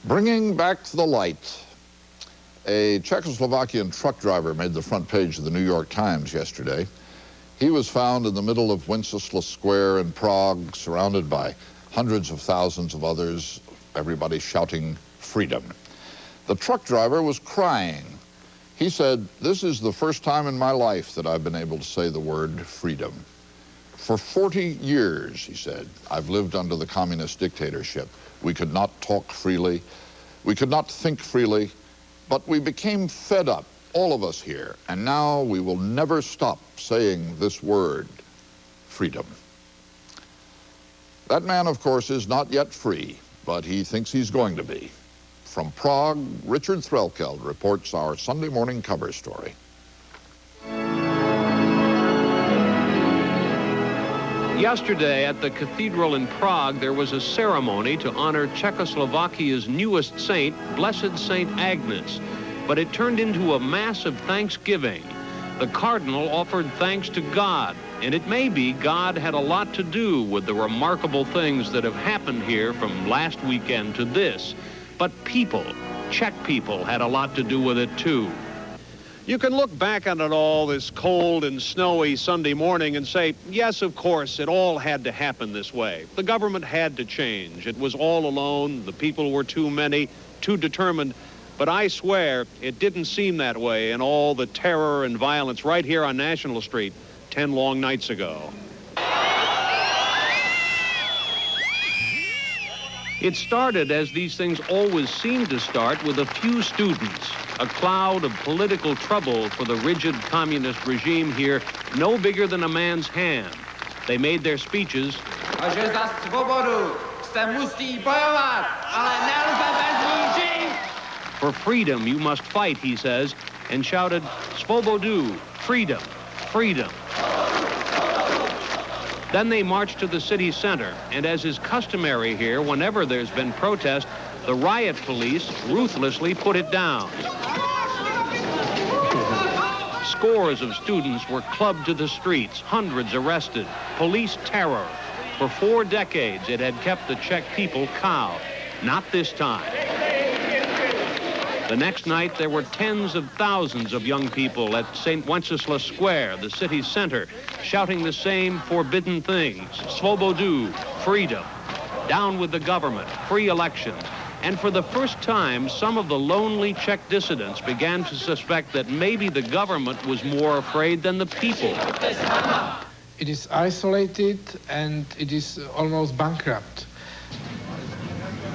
Bringing back to the light. A Czechoslovakian truck driver made the front page of the New York Times yesterday. He was found in the middle of Wenceslas Square in Prague, surrounded by hundreds of thousands of others, everybody shouting freedom. The truck driver was crying. He said, "This is the first time in my life that I've been able to say the word freedom. For 40 years, he said, I've lived under the communist dictatorship. We could not talk freely. We could not think freely. But we became fed up, all of us here, and now we will never stop saying this word, freedom." That man, of course, is not yet free, but he thinks he's going to be. From Prague, Richard Threlkeld reports our Sunday morning cover story. Yesterday at the cathedral in Prague, there was a ceremony to honor Czechoslovakia's newest saint, Blessed Saint Agnes. But it turned into a mass of thanksgiving. The cardinal offered thanks to God, and it may be God had a lot to do with the remarkable things that have happened here from last weekend to this. But people, Czech people, had a lot to do with it too. You can look back on it all this cold and snowy Sunday morning and say, yes, of course, it all had to happen this way. The government had to change. It was all alone. The people were too many, too determined. But I swear it didn't seem that way in all the terror and violence right here on National Street 10 long nights ago. It started, as these things always seem to start, with a few students. A cloud of political trouble for the rigid communist regime here, no bigger than a man's hand. They made their speeches. For freedom, you must fight, he says, and shouted, "Svobodu, freedom, freedom." Then they marched to the city center, and as is customary here, whenever there's been protest, the riot police ruthlessly put it down. Scores of students were clubbed to the streets, hundreds arrested, police terror. For 4 decades, it had kept the Czech people cowed. Not this time. The next night, there were tens of thousands of young people at St. Wenceslas Square, the city's center, shouting the same forbidden things. Svobodu, freedom. Down with the government, free elections. And for the first time, some of the lonely Czech dissidents began to suspect that maybe the government was more afraid than the people. It is isolated and it is almost bankrupt.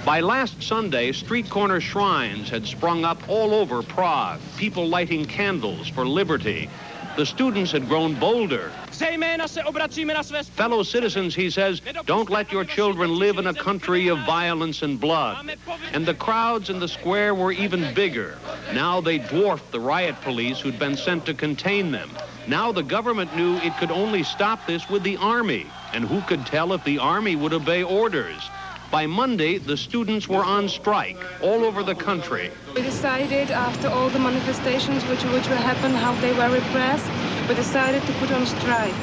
By last Sunday, street corner shrines had sprung up all over Prague, people lighting candles for liberty. The students had grown bolder. Fellow citizens, he says, don't let your children live in a country of violence and blood. And the crowds in the square were even bigger. Now they dwarfed the riot police who'd been sent to contain them. Now the government knew it could only stop this with the army. And who could tell if the army would obey orders? By Monday, the students were on strike all over the country. We decided, after all the manifestations which will happen, how they were repressed, we decided to put on strike.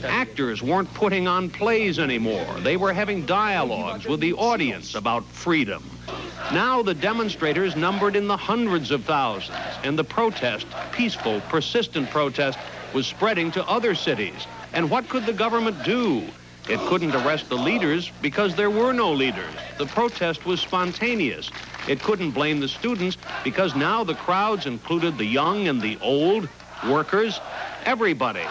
Actors weren't putting on plays anymore. They were having dialogues with the audience about freedom. Now the demonstrators numbered in the hundreds of thousands, and the protest, peaceful, persistent protest, was spreading to other cities. And what could the government do? It couldn't arrest the leaders because there were no leaders. The protest was spontaneous. It couldn't blame the students because now the crowds included the young and the old, workers, everybody.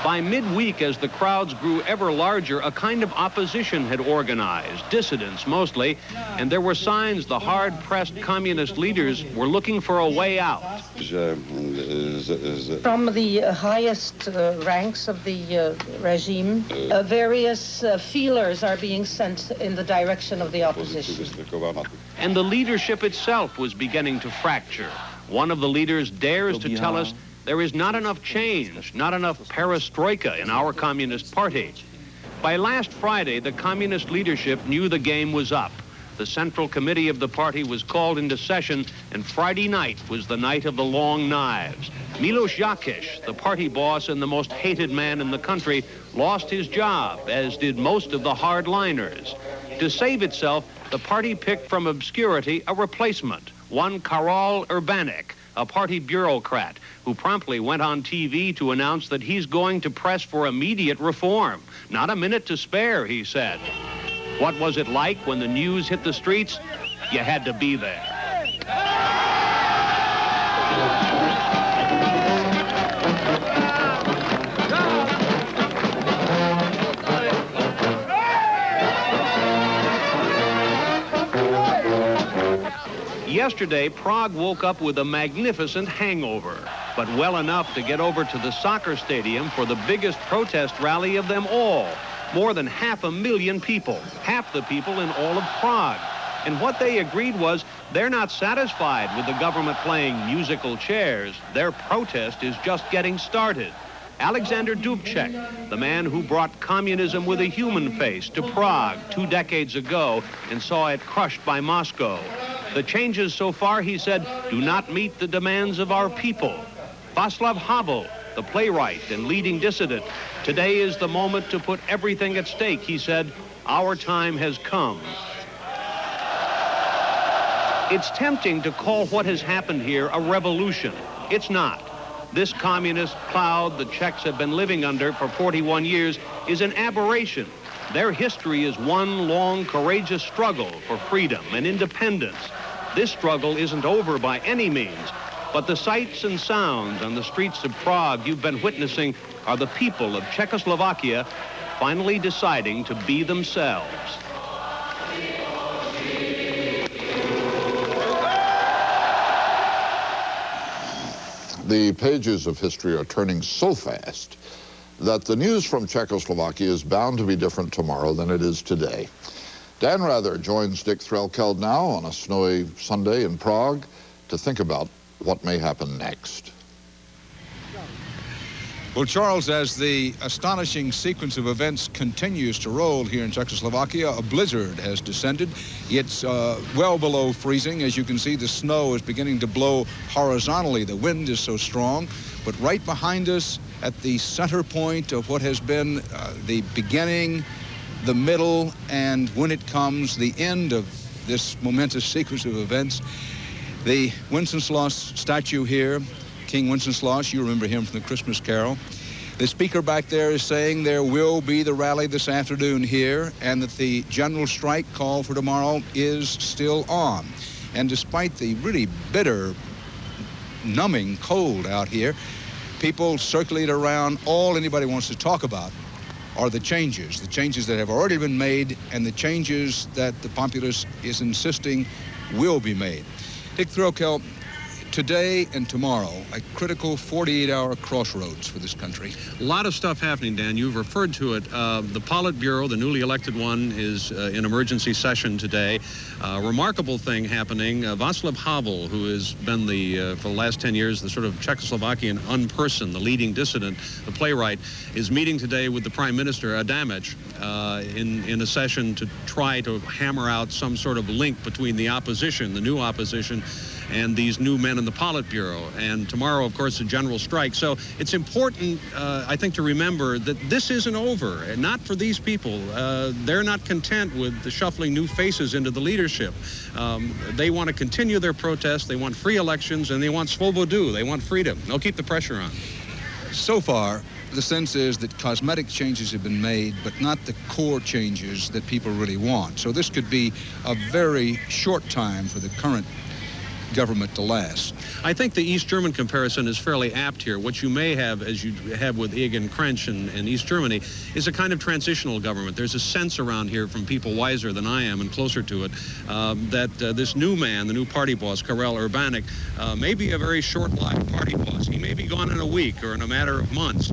By midweek, as the crowds grew ever larger, a kind of opposition had organized, dissidents mostly, and there were signs the hard-pressed communist leaders were looking for a way out. From the highest ranks of the regime, various feelers are being sent in the direction of the opposition. And the leadership itself was beginning to fracture. One of the leaders dares to tell us there is not enough change, not enough perestroika in our Communist Party. By last Friday, the communist leadership knew the game was up. The Central Committee of the party was called into session, and Friday night was the night of the long knives. Miloš Jakeš, the party boss and the most hated man in the country, lost his job, as did most of the hardliners. To save itself, the party picked from obscurity a replacement, one Karol Urbanek, a party bureaucrat who promptly went on TV to announce that he's going to press for immediate reform. Not a minute to spare, he said. What was it like when the news hit the streets? You had to be there. Yesterday, Prague woke up with a magnificent hangover, but well enough to get over to the soccer stadium for the biggest protest rally of them all. More than 500,000 people, half the people in all of Prague. And what they agreed was they're not satisfied with the government playing musical chairs. Their protest is just getting started. Alexander Dubček, the man who brought communism with a human face to Prague 2 decades ago and saw it crushed by Moscow. The changes so far, he said, do not meet the demands of our people. Václav Havel, the playwright and leading dissident, today is the moment to put everything at stake, he said. Our time has come. It's tempting to call what has happened here a revolution. It's not. This communist cloud the Czechs have been living under for 41 years is an aberration. Their history is one long, courageous struggle for freedom and independence. This struggle isn't over by any means, but the sights and sounds on the streets of Prague you've been witnessing are the people of Czechoslovakia finally deciding to be themselves. The pages of history are turning so fast that the news from Czechoslovakia is bound to be different tomorrow than it is today. Dan Rather joins Dick Threlkeld now on a snowy Sunday in Prague to think about what may happen next. Well, Charles, as the astonishing sequence of events continues to roll here in Czechoslovakia, a blizzard has descended. It's well below freezing. As you can see, the snow is beginning to blow horizontally. The wind is so strong. But right behind us, at the center point of what has been the beginning, the middle, and when it comes, the end of this momentous sequence of events, the Wenceslas statue here, King Wenceslas, you remember him from the Christmas Carol. The speaker back there is saying there will be the rally this afternoon here and that the general strike call for tomorrow is still on. And despite the really bitter, numbing cold out here, people circulate around. All anybody wants to talk about are the changes that have already been made and the changes that the populace is insisting will be made. Dick Threlkeld, today and tomorrow, a critical 48-hour crossroads for this country. A lot of stuff happening, Dan. You've referred to it. The Politburo, the newly elected one, is in emergency session today. Remarkable thing happening. Václav Havel, who has been for the last 10 years, the sort of Czechoslovakian unperson, the leading dissident, the playwright, is meeting today with the Prime Minister, Adamec, in a session to try to hammer out some sort of link between the opposition, the new opposition, and these new men in the Politburo. And tomorrow, of course, a general strike. So it's important, I think, to remember that this isn't over, and not for these people. They're not content with the shuffling new faces into the leadership. They want to continue their protest. They want free elections, and they want svobodu. They want freedom. They'll keep the pressure on. So far, the sense is that cosmetic changes have been made, but not the core changes that people really want. So this could be a very short time for the current government to last. I think the East German comparison is fairly apt here. What you may have, as you have with Egon Krensch in East Germany, is a kind of transitional government. There's a sense around here from people wiser than I am and closer to it that this new man, the new party boss, Karol Urbanek, may be a very short-lived party boss. He may be gone in a week or in a matter of months.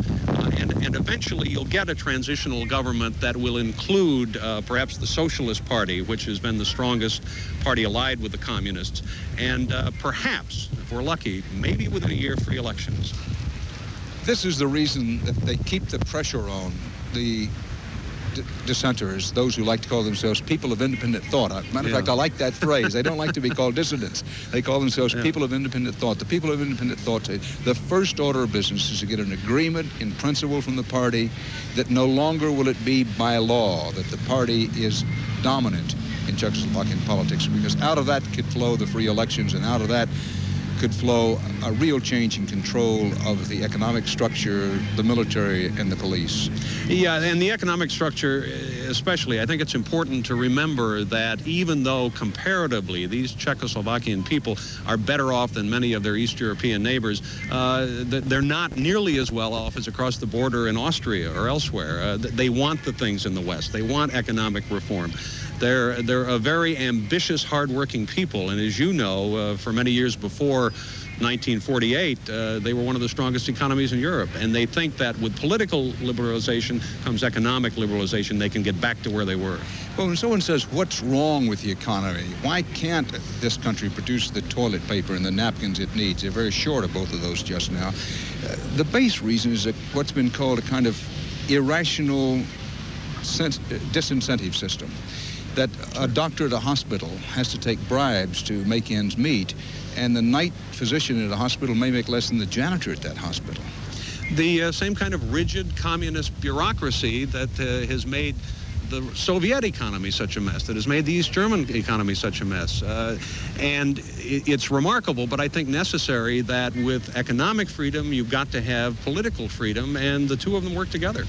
And eventually you'll get a transitional government that will include perhaps the Socialist Party, which has been the strongest party allied with the communists, and perhaps, if we're lucky, maybe within a year, free elections. This is the reason that they keep the pressure on the dissenters, those who like to call themselves people of independent thought. Matter of fact, I like that phrase. They don't like to be called dissidents. They call themselves people of independent thought. The people of independent thought say the first order of business is to get an agreement in principle from the party that no longer will it be by law that the party is dominant in Czechoslovakian politics, because out of that could flow the free elections, and out of that could flow a real change in control of the economic structure, the military, and the police. Yeah, and the economic structure especially, I think it's important to remember that even though comparatively these Czechoslovakian people are better off than many of their East European neighbors, they're not nearly as well off as across the border in Austria or elsewhere. They want the things in the West. They want economic reform. They're a very ambitious, hard-working people, and as you know, for many years before 1948, they were one of the strongest economies in Europe, and they think that with political liberalization comes economic liberalization. They can get back to where they were. Well, when someone says, what's wrong with the economy? Why can't this country produce the toilet paper and the napkins it needs? They're very short of both of those just now. The base reason is that what's been called a kind of irrational disincentive system, that a doctor at a hospital has to take bribes to make ends meet, and the night physician at a hospital may make less than the janitor at that hospital. The same kind of rigid communist bureaucracy that has made the Soviet economy such a mess, that has made the East German economy such a mess. And it's remarkable, but I think necessary, that with economic freedom, you've got to have political freedom, and the two of them work together.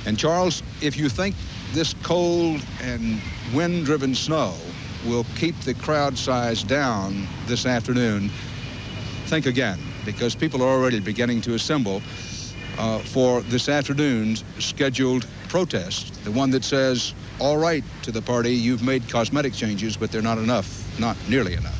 And Charles, if you think this cold and wind-driven snow will keep the crowd size down this afternoon, think again, because people are already beginning to assemble for this afternoon's scheduled protest, the one that says, all right, to the party, you've made cosmetic changes, but they're not enough, not nearly enough.